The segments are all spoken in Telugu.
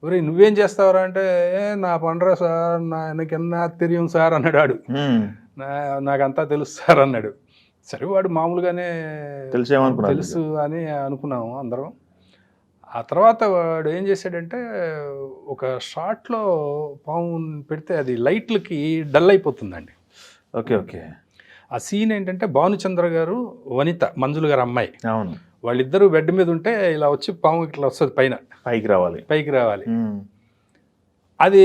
ఒరేయ్ నువ్వేం చేస్తావురా అంటే నా పండరా సార్ నాకు ఎన్న తెలియం సార్ అన్నాడు వాడు. నాకంతా తెలుసు సార్ అన్నాడు. సరే వాడు మామూలుగానే తెలుసు అని అనుకున్నాము అందరం. ఆ తర్వాత వాడు ఏం చేశాడంటే ఒక షాట్లో పాము పెడితే అది లైట్లకి డల్ అయిపోతుందండి. Okay okay. ఆ సీన్ ఏంటంటే భానుచంద్ర గారు వనిత మంజుల గారు అమ్మాయి, అవును, వాళ్ళిద్దరూ బెడ్ మీద ఉంటే ఇలా వచ్చి పాము ఇట్లా వస్తుంది పైకి రావాలి. అది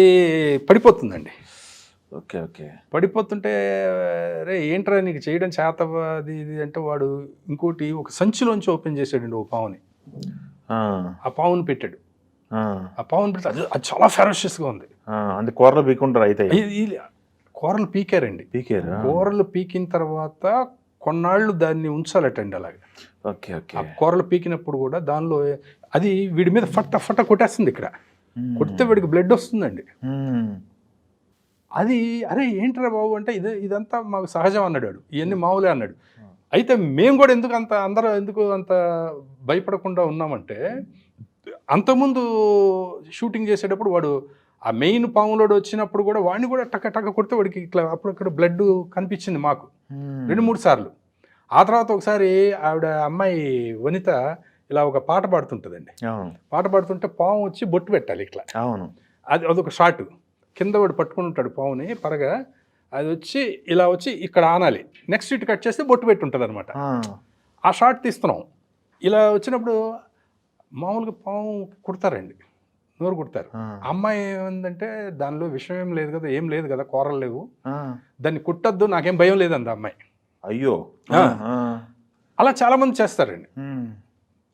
పడిపోతుందండి. Okay okay. పడిపోతుంటే రే ఏంట్రా నీకు చేయడం చేత అది ఇది అంటే వాడు ఇంకోటి ఒక సంచిలోంచి ఓపెన్ చేసాడండి ఓ పావుని. ఆ పావుని పెట్టాడు. ఆ పావుని పెడితే అది చాలా ఫెరోషియస్గా ఉంది. అంటే కూరలు పీకుంటారు అయితే. కూరలు పీకారండి. కూరలు పీకిన తర్వాత కొన్నాళ్ళు దాన్ని ఉంచాలటండి అలాగే. Okay okay. ఆ కూరలు పీకినప్పుడు కూడా దానిలో అది వీడి మీద ఫట్ట కొట్టేస్తుంది. ఇక్కడ కొడితే వీడికి బ్లడ్ వస్తుందండి. అది అరే ఏంట్రా బాబు అంటే ఇదంతా మాకు సహజం అన్నాడు వాడు. ఇవన్నీ మామూలే అన్నాడు. అయితే మేము కూడా అందరూ ఎందుకు అంత భయపడకుండా ఉన్నామంటే అంతకుముందు షూటింగ్ చేసేటప్పుడు వాడు ఆ మెయిన్ పాములోడు వచ్చినప్పుడు కూడా వాడిని కూడా టక్క కొడితే వాడికి ఇట్లా అప్పుడక్కడ బ్లడ్ కనిపించింది మాకు 2-3 సార్లు. ఆ తర్వాత ఒకసారి ఆవిడ అమ్మాయి వనిత ఇలా ఒక పాట పాడుతుంటుందండి. పాట పాడుతుంటే పాము వచ్చి బొట్టు పెట్టాలి ఇట్లా. అదొక షాట్. కింద వాడు పట్టుకుని ఉంటాడు పావుని పరగా, అది వచ్చి ఇలా వచ్చి ఇక్కడ ఆనాలి, నెక్స్ట్ ఇటు కట్ చేస్తే బొట్టు పెట్టి ఉంటుంది అనమాట. ఆ షాట్ తీస్తున్నాం. ఇలా వచ్చినప్పుడు మామూలుగా పాము కుడతారండి, నోరు కుడతారు. అమ్మాయి ఏమందంటే దానిలో విషయం ఏం లేదు కదా కూరలు లేవు, దాన్ని కుట్టద్దు నాకేం భయం లేదండి అమ్మాయి. అయ్యో, అలా చాలా మంది చేస్తారండి.